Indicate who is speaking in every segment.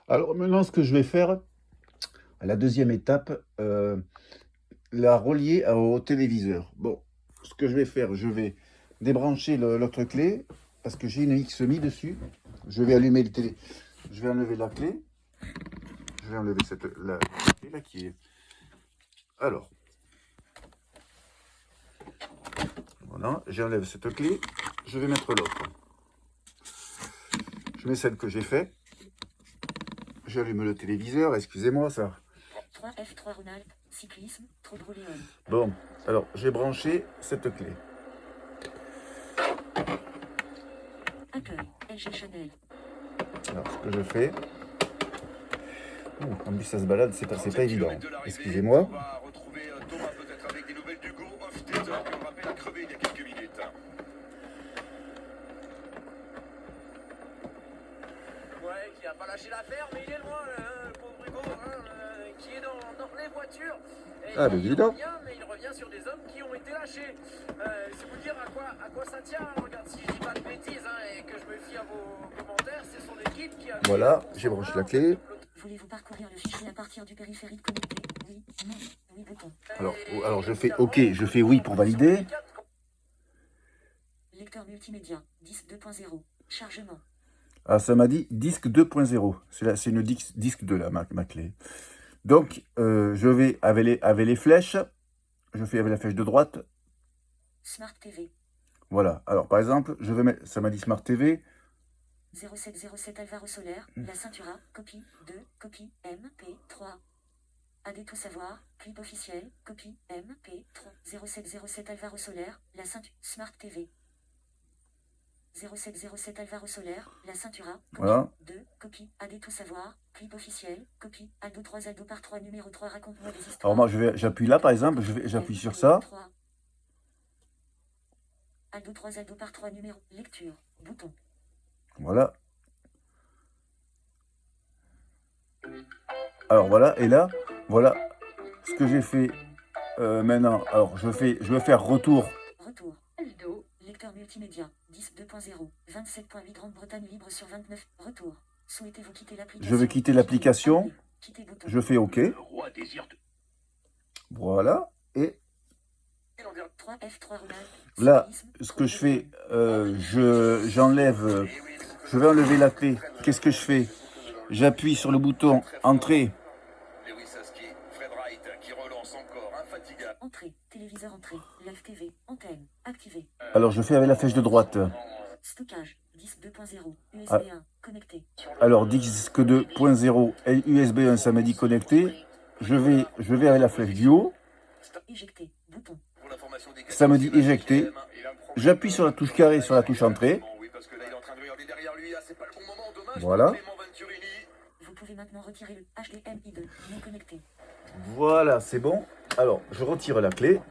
Speaker 1: Alors maintenant, ce que je vais faire, la deuxième étape, la relier au téléviseur. Bon, ce que je vais faire, je vais débrancher l'autre clé parce que j'ai une XMI dessus. Je vais allumer le télé. Je vais enlever la clé. Je vais enlever la clé là qui est. Alors, voilà, j'enlève cette clé. Je vais mettre l'autre. Je mets celle que j'ai fait. J'allume le téléviseur. Excusez-moi ça.
Speaker 2: 3F3 Ronald, cyclisme, trop brûlé.
Speaker 1: Bon, alors j'ai branché cette clé.
Speaker 2: Accueil, LG Chanel.
Speaker 1: Alors ce que je fais. En plus ça se balade, c'est pas évident. Excusez-moi.
Speaker 3: On va retrouver Thomas peut-être avec des nouvelles d'Hugo Hofstetter qui on rappelle a crevé il y a quelques minutes.
Speaker 4: Ouais, qui a pas lâché l'affaire, mais il est loin, le pauvre Hugo, qui est dans les voitures. Et
Speaker 1: Ah, ben
Speaker 4: il
Speaker 1: évidemment.
Speaker 4: revient, mais il revient sur des hommes qui ont été lâchés. C'est vous dire à quoi ça tient. Regarde, si je dis pas de bêtises et que je me fie à vos commentaires, c'est son équipe qui a...
Speaker 1: Voilà, j'ai branché la clé.
Speaker 2: Voulez-vous parcourir le fichier à partir du périphérique connecté? Oui, non, oui, bouton.
Speaker 1: Alors je fais OK, je fais oui pour valider.
Speaker 2: Lecteur multimédia, disque 2.0, chargement.
Speaker 1: Ah, ça m'a dit disque 2.0. C'est une disque 2 là, ma clé. Donc, je vais avec les flèches. Je fais avec la flèche de droite.
Speaker 2: Smart TV,
Speaker 1: Voilà. Alors, par exemple, je vais mettre, ça m'a dit Smart TV.
Speaker 2: 0707 Alvaro Solaire, La Ceintura, copie 2, copie MP3. AD tout savoir, clip officiel, copie MP3. 0707 Alvaro Solaire, La Ceintura, Smart TV. 0707 Alvaro Solaire, La Ceintura, copie
Speaker 1: Voilà.
Speaker 2: 2, copie AD tout savoir, clip officiel, copie Aldo 3 Aldo par 3 numéro 3 raconte-moi des histoires.
Speaker 1: Alors moi, j'appuie là, par exemple, j'appuie sur ça.
Speaker 2: Aldo 3 Aldo par 3 numéro, lecture, bouton.
Speaker 1: Voilà. Alors voilà, et là, voilà ce que j'ai fait maintenant. Alors je vais faire retour.
Speaker 2: Retour. Aldo. Lecteur multimédia. 10 2.0. 27.8 Grande-Bretagne libre sur 29. Retour. Souhaitez-vous quitter l'application?
Speaker 1: Je vais quitter l'application.
Speaker 2: Quitter bouton.
Speaker 1: Je fais OK.
Speaker 3: Le roi désire de...
Speaker 1: Voilà. Et
Speaker 2: 3F3 Ronald.
Speaker 1: là,
Speaker 2: Cyclisme,
Speaker 1: ce que je fais,
Speaker 3: Eh
Speaker 1: j'enlève. Je vais enlever la clé. Qu'est-ce que je fais? J'appuie sur le bouton Entrée.
Speaker 3: Lewis Husky, Fred Wright qui relance encore, infatigable.
Speaker 2: Entrée. Téléviseur entrée. Live TV. Antenne. Activé.
Speaker 1: Alors je fais avec la flèche de droite.
Speaker 2: Stockage. Disque 2.0. USB
Speaker 1: Ah.
Speaker 2: 1. Connecté.
Speaker 1: Alors disque 2.0 et USB 1, ça m'a dit connecté. Je vais avec la flèche du haut.
Speaker 2: Éjecté. Bouton.
Speaker 3: Pour l'information des
Speaker 1: Ça me dit
Speaker 3: gars,
Speaker 1: éjecter.
Speaker 3: il a un problème.
Speaker 1: J'appuie sur la touche carré, sur la touche entrée.
Speaker 3: Oui, parce que là il est en train de regarder derrière lui, ah, c'est pas le bon moment, dommage.
Speaker 1: Voilà.
Speaker 3: Clément Venturini.
Speaker 2: Vous pouvez maintenant retirer le HDMI2. Non connecté.
Speaker 1: Voilà, c'est bon. Alors, je retire la clé.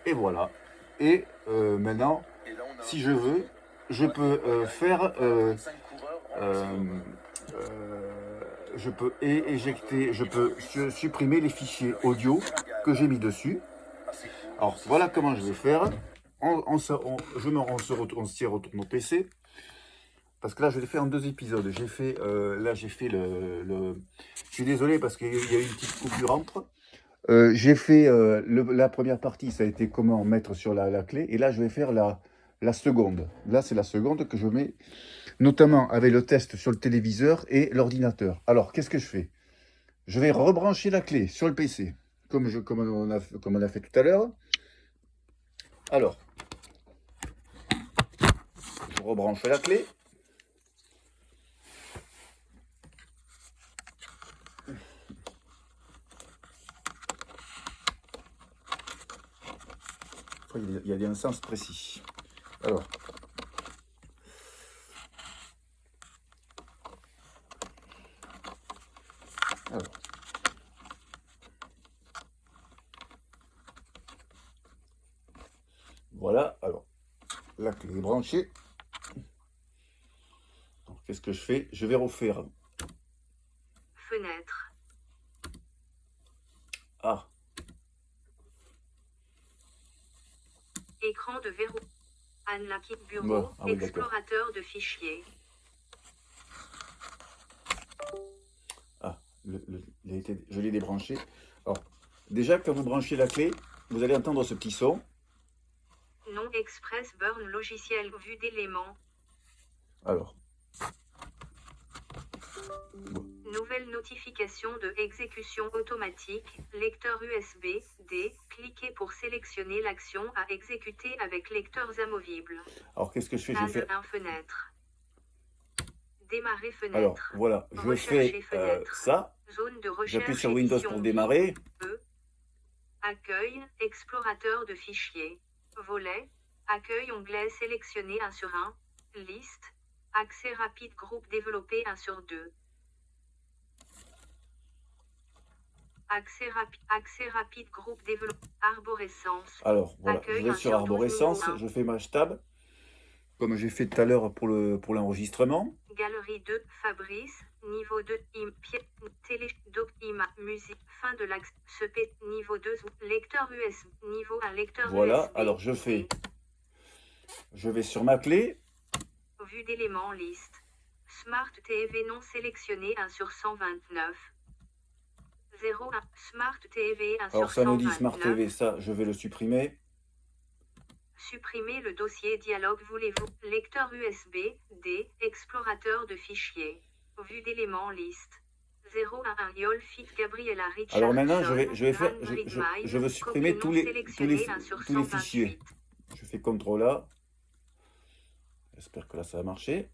Speaker 1: Et voilà. Et maintenant,
Speaker 3: Et là, on a
Speaker 1: si je veux, je peux faire...
Speaker 3: 5 coureurs.
Speaker 1: je peux éjecter, je peux supprimer les fichiers audio que j'ai mis dessus. Alors, voilà comment je vais faire. On se retourne au PC. Parce que là, je l'ai fait en 2 épisodes. J'ai fait, je suis désolé parce qu'il y a eu une petite coupure entre. J'ai fait la première partie, ça a été comment mettre sur la clé. Et là, je vais faire la seconde. Là, c'est la seconde que je mets, notamment avec le test sur le téléviseur et l'ordinateur. Alors, qu'est-ce que je fais? Je vais rebrancher la clé sur le PC, comme on a fait tout à l'heure. Alors, je rebranche la clé. Il y a un sens précis. Alors, voilà. Alors, la clé est branchée. Qu'est-ce que je fais? Je vais refaire.
Speaker 2: Fenêtre.
Speaker 1: Ah,
Speaker 2: Écran de verrou. Unlock bureau.
Speaker 1: Bon, ah oui, d'accord.
Speaker 2: Explorateur de fichiers.
Speaker 1: je l'ai débranché. Alors, déjà, quand vous branchez la clé, vous allez entendre ce petit son.
Speaker 5: Non express burn logiciel vue d'éléments.
Speaker 1: Alors,
Speaker 5: Nouvelle notification de exécution automatique. Lecteur USB D. Cliquez pour sélectionner l'action à exécuter avec lecteurs amovibles.
Speaker 1: alors qu'est-ce que je fais? Je fais...
Speaker 5: Un fenêtre. Démarrer fenêtre.
Speaker 1: Alors, voilà, je fais ça.
Speaker 5: Zone de recherche.
Speaker 1: J'appuie sur Windows pour démarrer.
Speaker 5: Accueil, explorateur de fichiers. Volet. Accueil, onglet sélectionné 1 sur 1. Liste. Accès rapide groupe développé 1 sur 2. Accès rapide groupe développé. Arborescence.
Speaker 1: Alors, voilà,
Speaker 5: Accueil,
Speaker 1: je vais sur Arborescence, je fais Match Tab, comme j'ai fait tout à l'heure pour l'enregistrement.
Speaker 5: Galerie 2, Fabrice, niveau 2, télé, doc, musique, fin de l'axe, niveau 2, lecteur USB, niveau 1, lecteur
Speaker 1: voilà,
Speaker 5: USB.
Speaker 1: Alors je vais sur ma clé.
Speaker 5: Vue d'éléments, liste. Smart TV non sélectionné 1 sur 129. 01, Smart TV 1 sur 129.
Speaker 1: Alors ça me dit Smart TV, ça je vais le supprimer.
Speaker 5: Supprimer le dossier dialogue voulez-vous. Lecteur USB, D, explorateur de fichiers. Vue d'éléments liste. 011 Yolfit Gabriela Richardson.
Speaker 1: Alors maintenant je veux supprimer tous les fichiers. Je fais CTRL A. J'espère que là ça va marcher.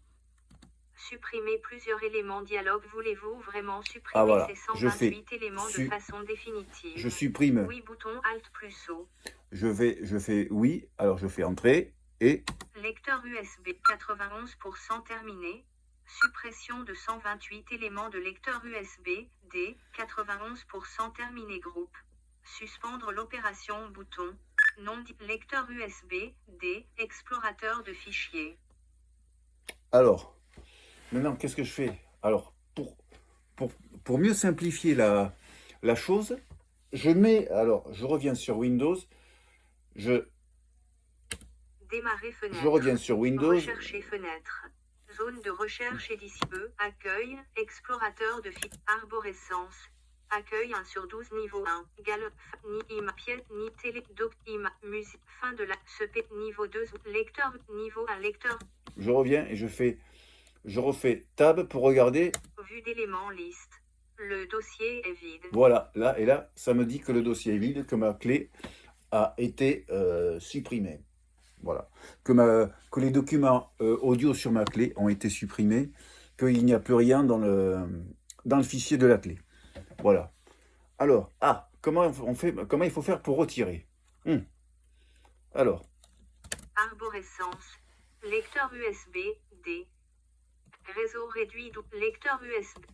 Speaker 5: Supprimer plusieurs éléments dialogue. Voulez-vous vraiment supprimer ces 128 éléments de façon définitive?
Speaker 1: Je supprime.
Speaker 5: Oui, bouton Alt plus O.
Speaker 1: Je fais oui. Alors je fais Entrée et...
Speaker 5: Lecteur USB 91% terminé. Suppression de 128 éléments de lecteur USB D 91% terminé groupe. Suspendre l'opération bouton. Non lecteur USB D explorateur de fichiers.
Speaker 1: Alors, maintenant qu'est-ce que je fais? Alors, pour mieux simplifier la chose, je reviens sur Windows,
Speaker 5: Démarrer fenêtre.
Speaker 1: Je reviens sur Windows.
Speaker 5: Rechercher fenêtre. Zone de recherche édition. Accueil, explorateur de fichiers. Arborescence. Accueil 1 sur 12 niveau 1. Ni télé, doc, musique. Fin de la niveau 2. Lecteur, niveau 1, lecteur.
Speaker 1: Je reviens et je refais Tab pour regarder.
Speaker 5: Vue d'éléments liste. Le dossier est vide.
Speaker 1: Voilà, là, ça me dit que le dossier est vide, que ma clé a été supprimée. Voilà, que les documents audio sur ma clé ont été supprimés, qu'il n'y a plus rien dans le fichier de la clé. Voilà. Alors, comment il faut faire pour retirer? Alors.
Speaker 5: Arborescence. Lecteur USB D. Réseau réduit lecteur USB.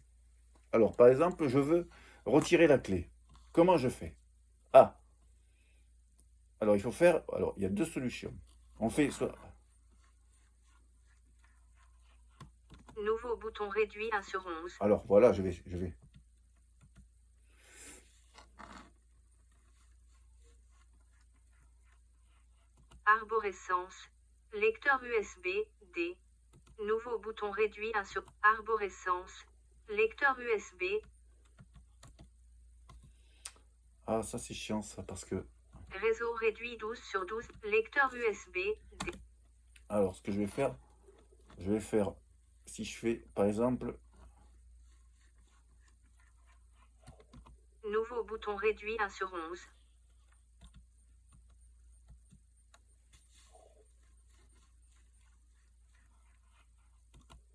Speaker 1: Alors, par exemple, je veux retirer la clé. Comment je fais? Alors, il faut faire... Alors, il y a deux solutions. On fait soit...
Speaker 5: Nouveau bouton réduit 1 sur 11.
Speaker 1: Alors, voilà, je vais...
Speaker 5: Arborescence. Lecteur USB D. Nouveau bouton réduit 1 sur Arborescence. Lecteur USB.
Speaker 1: Ah, ça c'est chiant ça, parce que...
Speaker 5: Réseau réduit 12 sur 12. Lecteur USB D.
Speaker 1: Alors, ce que je vais faire, si je fais, par exemple...
Speaker 5: Nouveau bouton réduit 1 sur 11.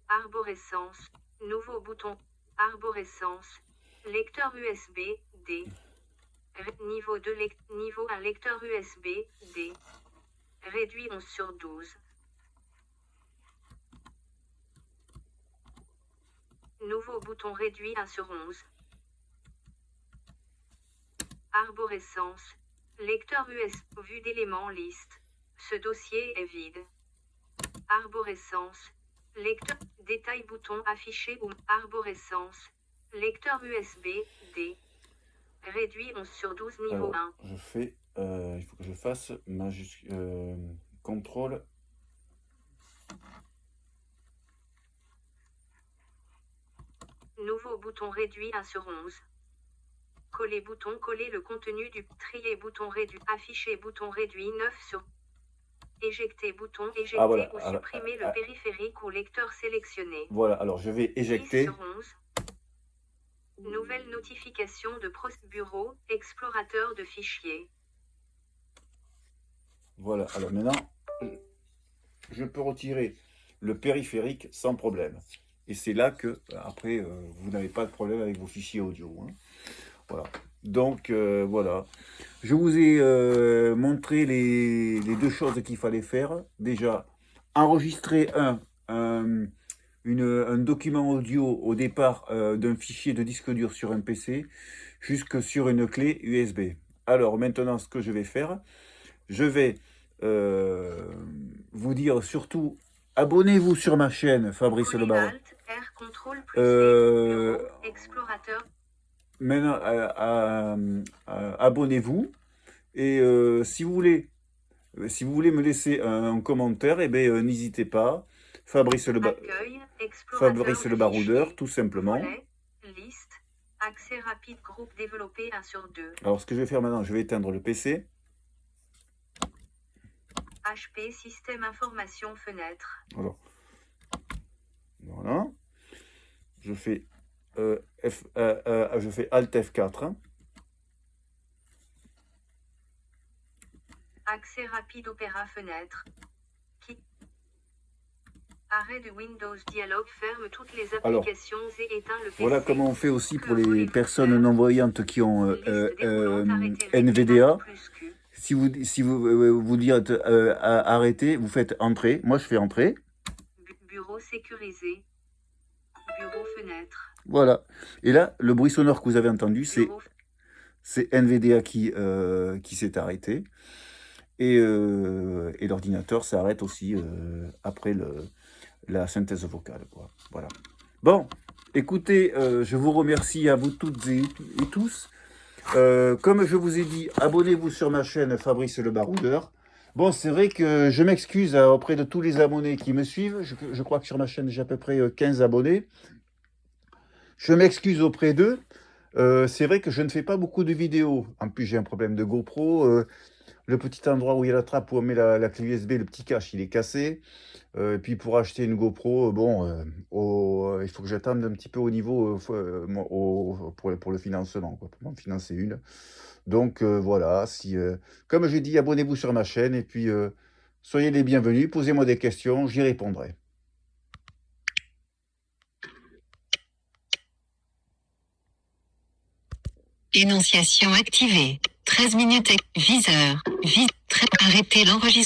Speaker 5: Arborescence. Nouveau bouton. Arborescence. Lecteur USB D. Niveau 2 niveau 1 lecteur USB D. Réduit 11 sur 12. Nouveau bouton réduit 1 sur 11. Arborescence. Lecteur USB. Vue d'éléments liste. Ce dossier est vide. Arborescence. Lecteur. Détail bouton affiché ou arborescence. Lecteur USB D. Réduit 11 sur 12 niveau 1.
Speaker 1: Je fais... il faut que je fasse contrôle.
Speaker 5: Nouveau bouton réduit 1 sur 11. Coller bouton, coller le contenu du trier bouton réduit, afficher bouton réduit 9 sur. Éjecter bouton, éjecter
Speaker 1: Ah, voilà.
Speaker 5: ou
Speaker 1: Alors,
Speaker 5: supprimer le périphérique ou lecteur sélectionné.
Speaker 1: Voilà, alors je vais
Speaker 5: 10
Speaker 1: éjecter.
Speaker 5: sur 11. Nouvelle notification de bureau, explorateur de fichiers.
Speaker 1: Voilà, alors maintenant, je peux retirer le périphérique sans problème. Et c'est là que, après, vous n'avez pas de problème avec vos fichiers audio. Hein. Voilà. Donc, voilà. Je vous ai montré les deux choses qu'il fallait faire. Déjà, enregistrer un document audio au départ d'un fichier de disque dur sur un PC jusque sur une clé USB. Alors, maintenant, ce que je vais faire, je vais vous dire surtout, abonnez-vous sur ma chaîne, Fabrice Le Baron.
Speaker 5: Explorateur.
Speaker 1: Maintenant, abonnez-vous. Et si vous voulez me laisser un commentaire, eh bien, n'hésitez pas. Fabrice Le Baroudeur, tout simplement.
Speaker 5: Volet, liste, accès rapide, groupe développé 1 sur 2.
Speaker 1: Alors, ce que je vais faire maintenant, je vais éteindre le PC.
Speaker 5: HP, système information, fenêtre.
Speaker 1: Alors, voilà. Je fais Alt F4. Hein.
Speaker 5: Accès rapide, Opéra, fenêtre. Arrêt de Windows dialogue, ferme toutes les applications et éteint le PC.
Speaker 1: Voilà comment on fait aussi pour les personnes non-voyantes qui ont NVDA. Si vous dites arrêter, vous faites entrer. Moi, je fais entrer.
Speaker 5: Bureau sécurisé. Bureau fenêtre.
Speaker 1: Voilà. Et là, le bruit sonore que vous avez entendu, c'est NVDA qui s'est arrêté. Et l'ordinateur s'arrête aussi après la synthèse vocale. Quoi. Voilà. Bon, écoutez, je vous remercie à vous toutes et tous. Comme je vous ai dit, abonnez-vous sur ma chaîne Fabrice Le Baroudeur. Bon, c'est vrai que je m'excuse auprès de tous les abonnés qui me suivent. Je crois que sur ma chaîne, j'ai à peu près 15 abonnés. Je m'excuse auprès d'eux. C'est vrai que je ne fais pas beaucoup de vidéos. En plus, j'ai un problème de GoPro. Le petit endroit où il y a la trappe où on met la clé USB, le petit cache, il est cassé. Et puis pour acheter une GoPro, il faut que j'attende un petit peu au niveau pour le financement, quoi, pour m'en financer une. Donc voilà, comme j'ai dit, abonnez-vous sur ma chaîne et puis soyez les bienvenus, posez-moi des questions, j'y répondrai.
Speaker 6: Énonciation activée. 13 minutes. Viseur. Arrêtez l'enregistrement.